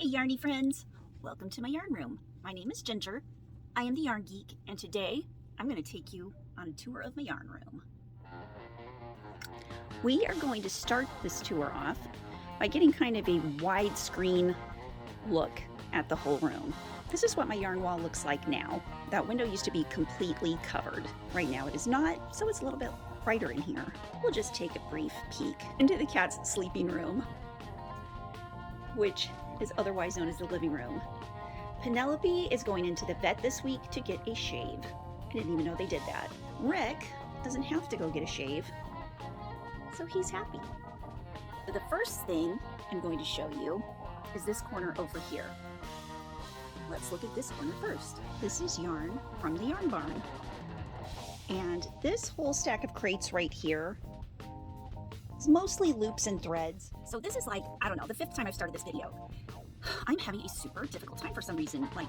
Hey yarny friends, welcome to my yarn room. My name is Ginger, I am the Yarn Geek, and today I'm going to take you on a tour of my yarn room. We are going to start this tour off by getting kind of a widescreen look at the whole room. This is what my yarn wall looks like now. That window used to be completely covered. Right now it is not, so it's a little bit brighter in here. We'll just take a brief peek into the cat's sleeping room, which is otherwise known as the living room. Penelope is going into the vet this week to get a shave. I didn't even know they did that. Rick doesn't have to go get a shave, so he's happy. So the first thing I'm going to show you is this corner over here. Let's look at this corner first. This is yarn from the yarn barn. And this whole stack of crates right here is mostly loops and threads. So this is like, I don't know, the 5th time I've started this video. I'm having a super difficult time for some reason, like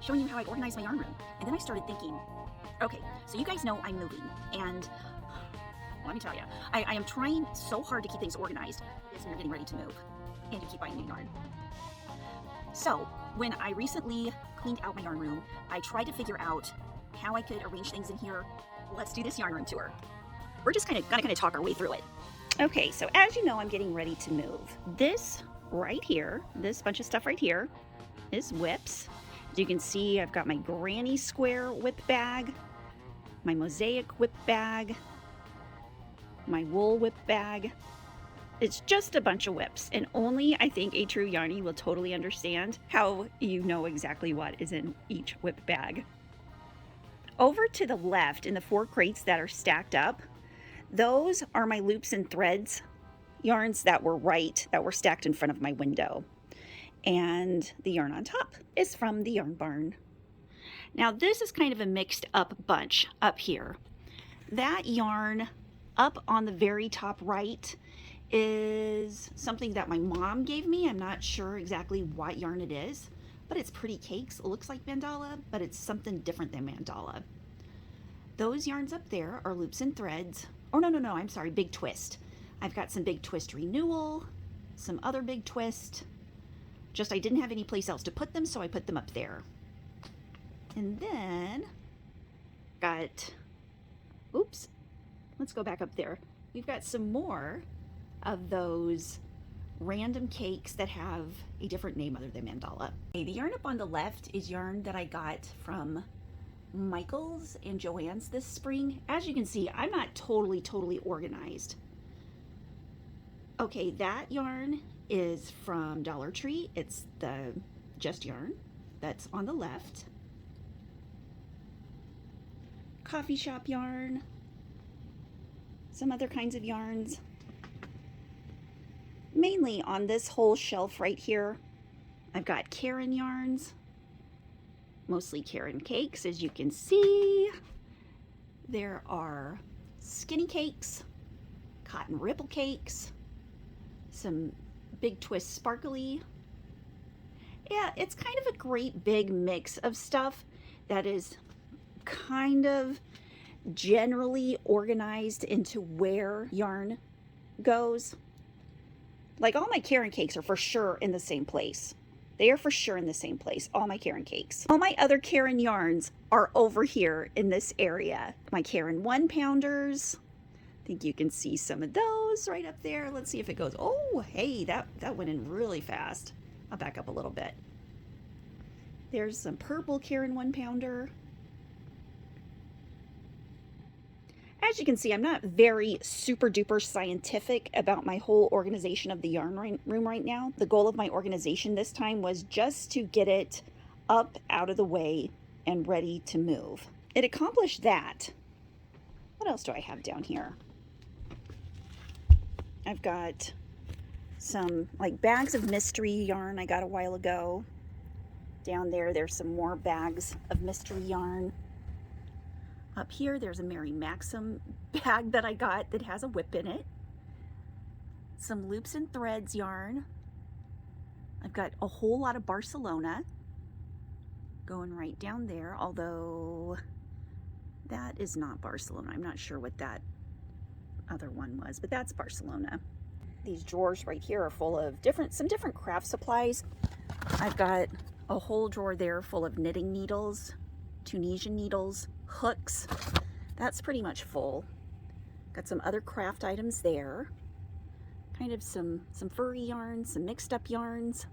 showing you how I organize my yarn room. And then I started thinking, okay, so you guys know I'm moving, and let me tell you, I am trying so hard to keep things organized as we're getting ready to move and to keep buying new yarn. So when I recently cleaned out my yarn room, I tried to figure out how I could arrange things in here. Let's do this yarn room tour. We're just gonna talk our way through it. Okay, so as you know, I'm getting ready to move. This right here, this bunch of stuff right here is whips. As you can see, I've got my granny square whip bag, my mosaic whip bag, my wool whip bag. It's just a bunch of whips, and only I think a true yarnie will totally understand how you know exactly what is in each whip bag. Over to the left in the 4 crates that are stacked up, those are my loops and threads yarns that were stacked in front of my window. And the yarn on top is from the yarn barn. Now this is kind of a mixed up bunch up here. That yarn up on the very top right is something that my mom gave me. I'm not sure exactly what yarn it is, but it's Pretty Cakes. It looks like mandala, but it's something different than mandala. Those yarns up there are loops and threads. Oh, no, I'm sorry, Big Twist. I've got some Big Twist Renewal, some other Big Twist. Just I didn't have any place else to put them, so I put them up there. And then let's go back up there. We've got some more of those random cakes that have a different name other than mandala. Okay, the yarn up on the left is yarn that I got from Michael's and Joann's this spring. As you can see, I'm not totally organized. Okay, that yarn is from Dollar Tree. It's the Just Yarn that's on the left. Coffee shop yarn, some other kinds of yarns. Mainly on this whole shelf right here, I've got Karen yarns, mostly Karen cakes. As you can see, there are skinny cakes, cotton ripple cakes, some Big Twist sparkly. Yeah, it's kind of a great big mix of stuff that is kind of generally organized into where yarn goes. Like all my Karen cakes are for sure in the same place. They are for sure in the same place, all my Karen cakes. All my other Karen yarns are over here in this area. My Karen 1-pounders. I think you can see some of those right up there. Let's see if it goes. Oh, hey, that went in really fast. I'll back up a little bit. There's some purple Karen 1-pounder. As you can see, I'm not very super duper scientific about my whole organization of the yarn room right now. The goal of my organization this time was just to get it up out of the way and ready to move. It accomplished that. What else do I have down here? I've got some like bags of mystery yarn I got a while ago. Down there, there's some more bags of mystery yarn. Up here, there's a Mary Maxim bag that I got that has a whip in it. Some loops and threads yarn. I've got a whole lot of Barcelona going right down there, although that is not Barcelona. I'm not sure what that other one was, but that's Barcelona. These drawers right here are full of some different craft supplies. I've got a whole drawer there full of knitting needles, Tunisian needles, hooks. That's pretty much full. Got some other craft items there. Kind of some furry yarns, some mixed up yarns.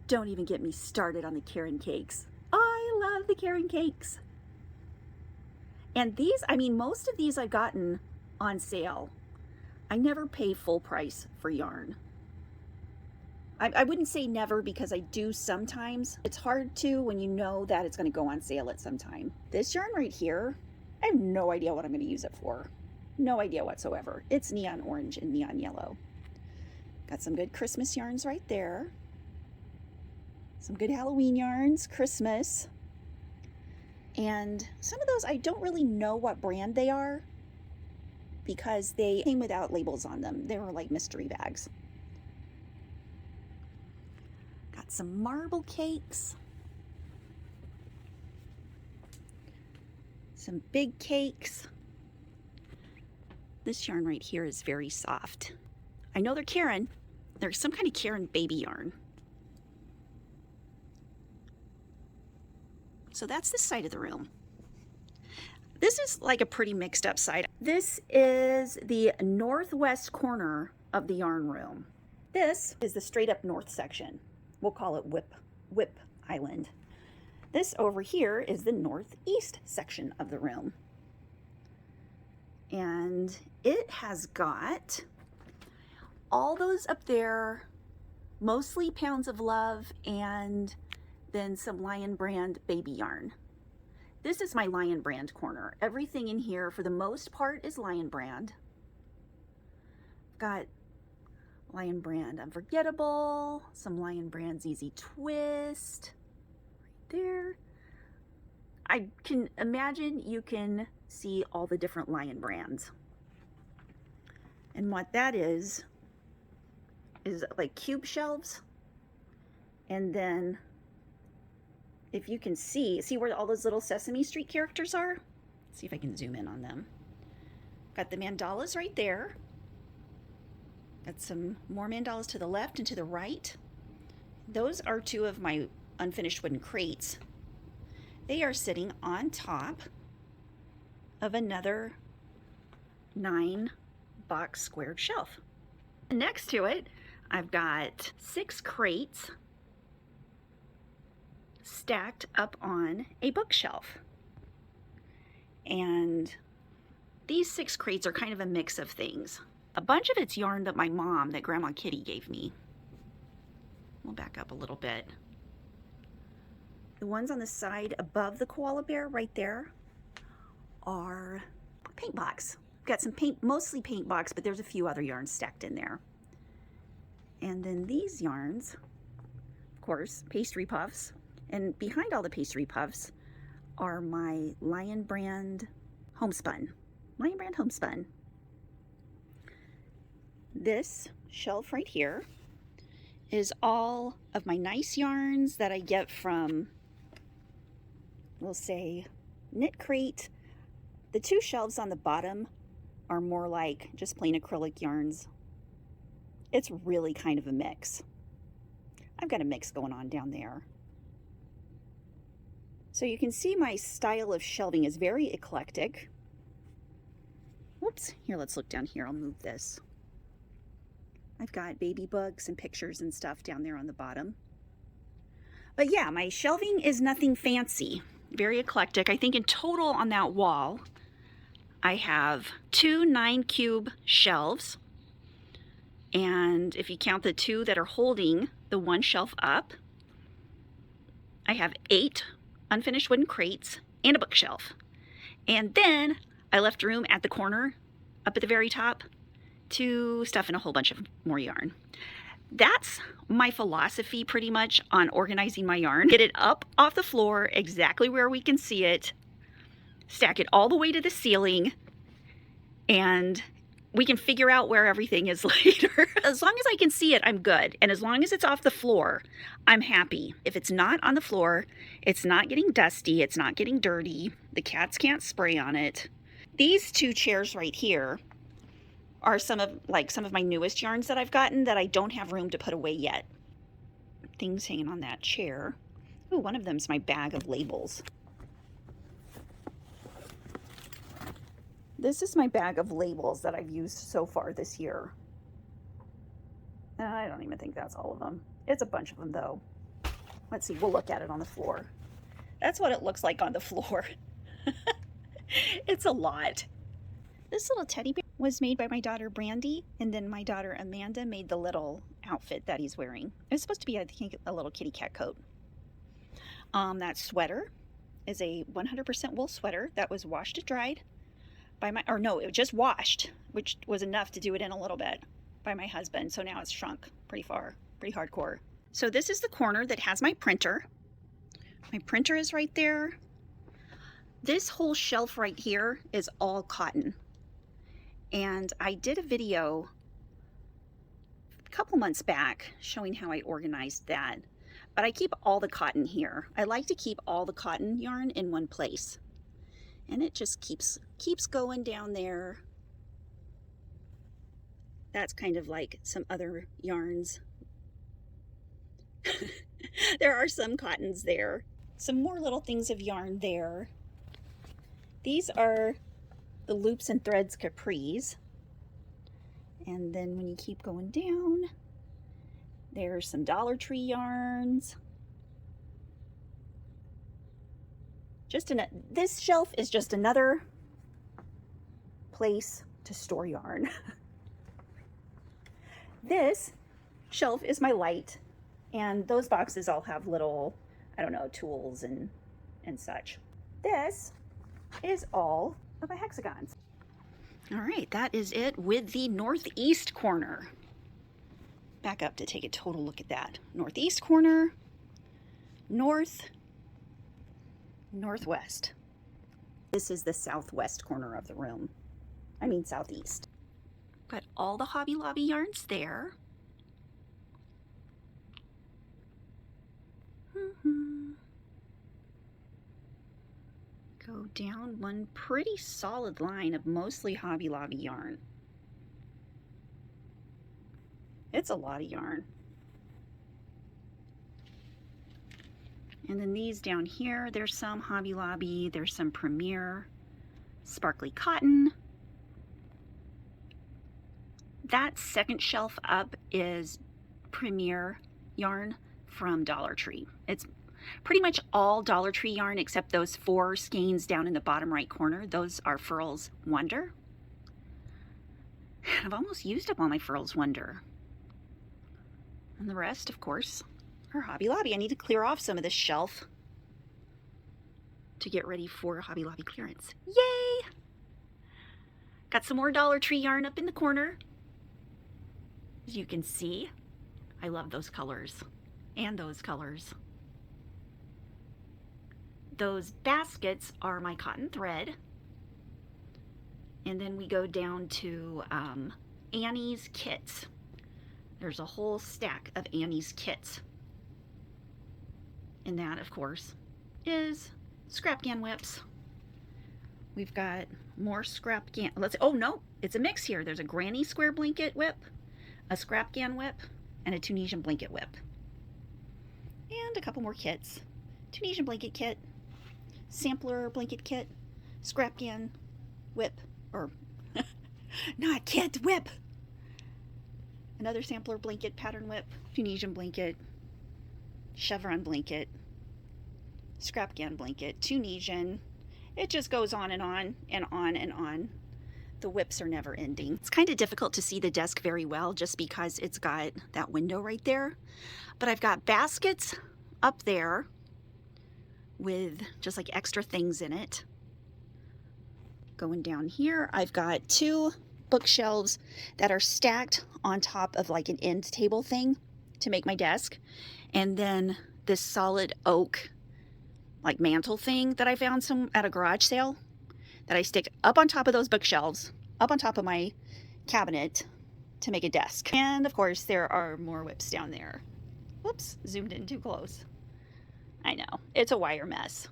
Don't even get me started on the Karen cakes. I love the Karen cakes. And these, I mean, most of these I've gotten on sale. I never pay full price for yarn. I wouldn't say never, because I do sometimes. It's hard to when you know that it's going to go on sale at some time. This yarn right here, I have no idea what I'm going to use it for. No idea whatsoever. It's neon orange and neon yellow. Got some good Christmas yarns right there. Some good Halloween yarns, Christmas. And some of those I don't really know what brand they are because they came without labels on them. They were like mystery bags. Got some marble cakes. Some big cakes. This yarn right here is very soft. I know they're Karen. They're some kind of Karen baby yarn. So that's this side of the room. This is like a pretty mixed up side. This is the northwest corner of the yarn room. This is the straight up north section. We'll call it Whip Island. This over here is the northeast section of the room. And it has got all those up there, mostly Pounds of Love, and then some Lion Brand baby yarn. This is my Lion Brand corner. Everything in here for the most part is Lion Brand. Got Lion Brand Unforgettable, some Lion Brand ZZ Twist right there. I can imagine you can see all the different Lion brands. And what that is like cube shelves. And then if you can see where all those little Sesame Street characters are? Let's see if I can zoom in on them. Got the mandalas right there. Got some more mandalas to the left and to the right. Those are two of my unfinished wooden crates. They are sitting on top of another 9-box squared shelf. Next to it, I've got 6 crates stacked up on a bookshelf. And these 6 crates are kind of a mix of things. A bunch of it's yarn that my mom, that Grandma Kitty gave me. We'll back up a little bit. The ones on the side above the koala bear right there are paint box. Got some paint, mostly paint box, but there's a few other yarns stacked in there. And then these yarns, of course, pastry puffs. And behind all the pastry puffs are my Lion Brand homespun. Lion Brand homespun. This shelf right here is all of my nice yarns that I get from, we'll say, Knit Crate. The 2 shelves on the bottom are more like just plain acrylic yarns. It's really kind of a mix. I've got a mix going on down there. So you can see my style of shelving is very eclectic. Whoops, here, let's look down here. I'll move this. I've got baby books and pictures and stuff down there on the bottom. But yeah, my shelving is nothing fancy. Very eclectic. I think in total on that wall, I have 2 9-cube shelves. And if you count the 2 that are holding the 1 shelf up, I have 8 unfinished wooden crates and a bookshelf. And then I left room at the corner, up at the very top, to stuff in a whole bunch of more yarn. That's my philosophy pretty much on organizing my yarn. Get it up off the floor exactly where we can see it, stack it all the way to the ceiling, and we can figure out where everything is later. As long as I can see it, I'm good. And as long as it's off the floor, I'm happy. If it's not on the floor, it's not getting dusty, it's not getting dirty, the cats can't spray on it. These 2 chairs right here are some of my newest yarns that I've gotten that I don't have room to put away yet. Things hanging on that chair. Ooh, one of them's my bag of labels. This is my bag of labels that I've used so far this year. I don't even think that's all of them. It's a bunch of them though. Let's see, we'll look at it on the floor. That's what it looks like on the floor. It's a lot. This little teddy bear was made by my daughter Brandy, and then my daughter Amanda made the little outfit that he's wearing. It's supposed to be, I think, a little kitty cat coat. That sweater is a 100% wool sweater that was washed and dried by my, or no, it was just washed, which was enough to do it in a little bit, by my husband. So now it's shrunk pretty far, pretty hardcore. So this is the corner that has my printer. My printer is right there. This whole shelf right here is all cotton. And I did a video a couple months back showing how I organized that. But I keep all the cotton here. I like to keep all the cotton yarn in one place. And it just keeps going down there. That's kind of like some other yarns. There are some cottons there. Some more little things of yarn there. These are the Loops and Threads capris. And then when you keep going down, there's some Dollar Tree yarns. This shelf is just another place to store yarn. This shelf is my light, and those boxes all have little, I don't know, tools and such. This is all of my hexagons. All right, that is it with the northeast corner. Back up to take a total look at that. Northeast corner, north, northwest. This is the southwest corner of the room. I mean southeast. Got all the Hobby Lobby yarns there. Go down one pretty solid line of mostly Hobby Lobby yarn. It's a lot of yarn. And then these down here, there's some Hobby Lobby, there's some Premier, sparkly cotton. That second shelf up is Premier yarn from Dollar Tree. It's pretty much all Dollar Tree yarn except those 4 skeins down in the bottom right corner. Those are Furls Wonder. I've almost used up all my Furls Wonder. And the rest, of course, are Hobby Lobby. I need to clear off some of this shelf to get ready for Hobby Lobby clearance. Yay! Got some more Dollar Tree yarn up in the corner. As you can see, I love those colors and those colors. Those baskets are my cotton thread. And then we go down to Annie's kits. There's a whole stack of Annie's kits. And that, of course, is scrap gan whips. We've got more scrap gan. Oh no, it's a mix here. There's a granny square blanket whip, a scrap gan whip, and a Tunisian blanket whip. And a couple more kits. Tunisian blanket kit, sampler blanket kit, scrap gan whip, or not kit, whip. Another sampler blanket pattern whip, Tunisian blanket, chevron blanket, scrap gan blanket, Tunisian. It just goes on and on and on and on. The whips are never ending. It's kind of difficult to see the desk very well just because it's got that window right there. But I've got baskets up there with just like extra things in it. Going down here, I've got 2 bookshelves that are stacked on top of like an end table thing to make my desk. And then this solid oak like mantle thing that I found at a garage sale that I stick up on top of those bookshelves, up on top of my cabinet to make a desk. And of course there are more whips down there. Whoops, zoomed in too close. I know, it's a wire mess.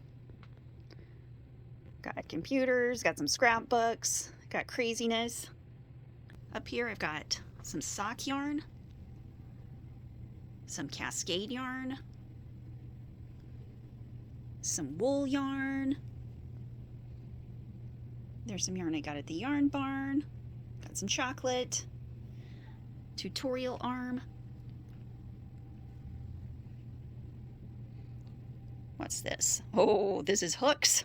Got computers, got some scrapbooks, got craziness. Up here I've got some sock yarn, some cascade yarn, some wool yarn. There's some yarn I got at the yarn barn. Got some chocolate, tutorial arm. What's this? Oh, this is hooks.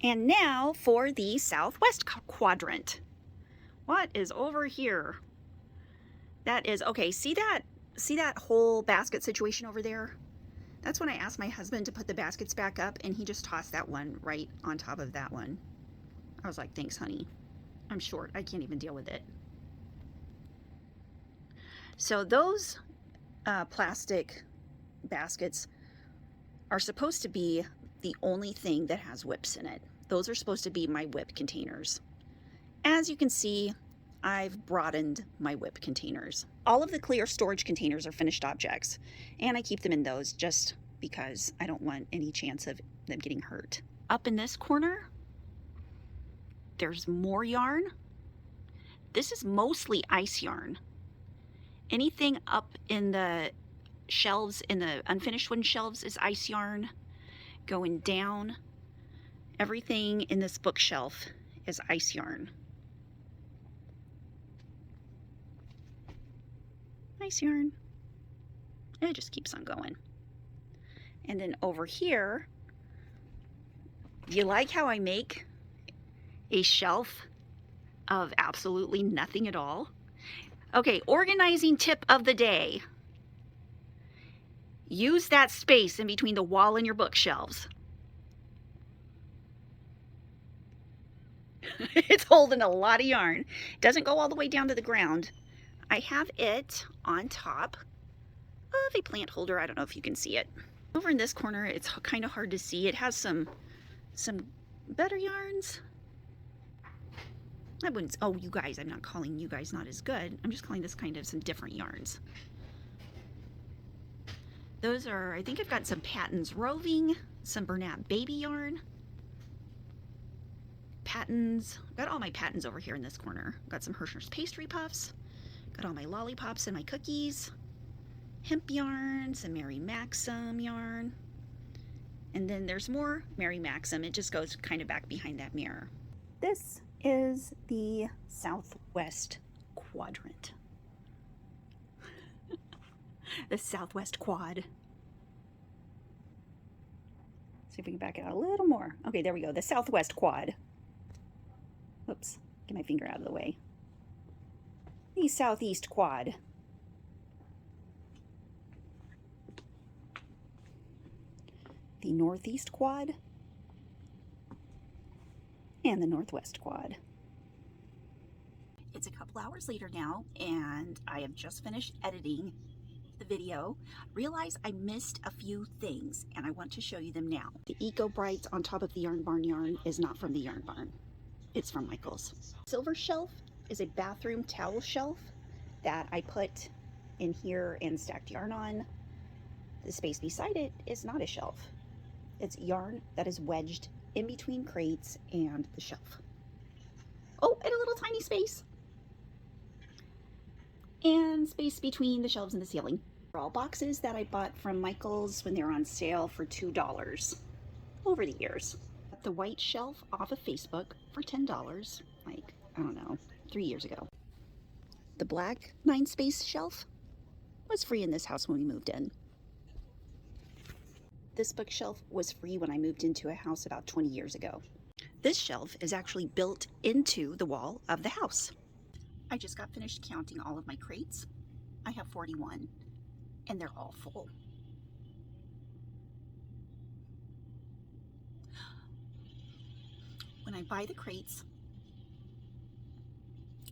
And now for the southwest quadrant. What is over here? That is, okay, see that whole basket situation over there? That's when I asked my husband to put the baskets back up, and he just tossed that one right on top of that one. I was like, thanks, honey. I'm short. I can't even deal with it. So those plastic baskets are supposed to be the only thing that has whips in it. Those are supposed to be my whip containers. As you can see, I've broadened my whip containers. All of the clear storage containers are finished objects, and I keep them in those just because I don't want any chance of them getting hurt. Up in this corner, there's more yarn. This is mostly ice yarn. Anything up in the shelves, in the unfinished wooden shelves, is ice yarn. Going down, everything in this bookshelf is ice yarn. Ice yarn. It just keeps on going. And then over here, do you like how I make a shelf of absolutely nothing at all? Okay, organizing tip of the day. Use that space in between the wall and your bookshelves. It's holding a lot of yarn. It doesn't go all the way down to the ground. I have it on top of a plant holder. I don't know if you can see it. Over in this corner, it's kind of hard to see. It has some better yarns. I wouldn't, oh, you guys, I'm not calling you guys not as good. I'm just calling this kind of some different yarns. Those are, I think I've got some Patton's Roving, some Bernat Baby yarn. Patton's, got all my Pattons over here in this corner. Got some Hirschner's Pastry Puffs. Got all my lollipops and my cookies. Hemp yarn, some Mary Maxim yarn. And then there's more Mary Maxim. It just goes kind of back behind that mirror. This is the southwest quadrant. The southwest quad. See if we can back it out a little more. Okay, there we go. The southwest quad. Oops, get my finger out of the way. The southeast quad. The northeast quad. And the northwest quad. It's a couple hours later now, and I have just finished editing the video. Realize I missed a few things, and I want to show you them now. The Eco Brights on top of the Yarn Barn yarn is not from the Yarn Barn. It's from Michael's. Silver shelf is a bathroom towel shelf that I put in here and stacked yarn on. The space beside it is not a shelf. It's yarn that is wedged in between crates and the shelf. Oh, and a little tiny space. And space between the shelves and the ceiling. They're all boxes that I bought from Michael's when they were on sale for $2 over the years. Got the white shelf off of Facebook for $10, like, I don't know, 3 years ago. The black 9-space shelf was free in this house when we moved in. This bookshelf was free when I moved into a house about 20 years ago. This shelf is actually built into the wall of the house. I just got finished counting all of my crates. I have 41, and they're all full. When I buy the crates,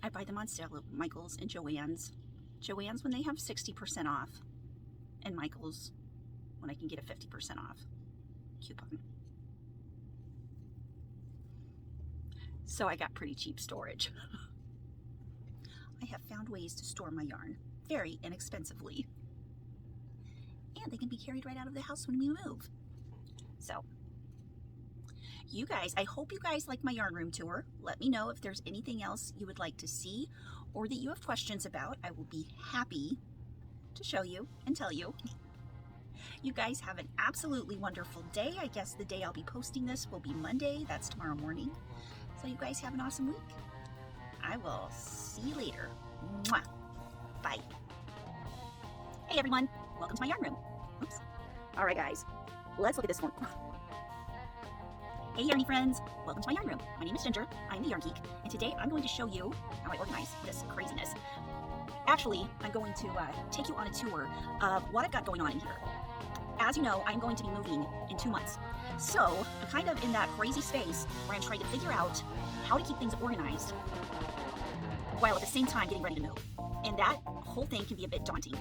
I buy them on sale at Michael's and Joann's. Joann's when they have 60% off, and Michael's when I can get a 50% off coupon. So I got pretty cheap storage. I have found ways to store my yarn very inexpensively. And they can be carried right out of the house when we move. So you guys, I hope you guys like my yarn room tour. Let me know if there's anything else you would like to see or that you have questions about. I will be happy to show you and tell you. You guys have an absolutely wonderful day. I guess the day I'll be posting this will be Monday. That's tomorrow morning. So you guys have an awesome week. I will see you later. Mwah. Bye. Hey everyone, welcome to my yarn room. Oops. All right guys, let's look at this one. Hey yarny friends, welcome to my yarn room. My name is Ginger, I'm the Yarn Geek, and today I'm going to show you how I organize this craziness. Actually, I'm going to take you on a tour of what I've got going on in here. As you know, I'm going to be moving in 2 months. So I'm kind of in that crazy space where I'm trying to figure out how to keep things organized while at the same time getting ready to move. And that whole thing can be a bit daunting.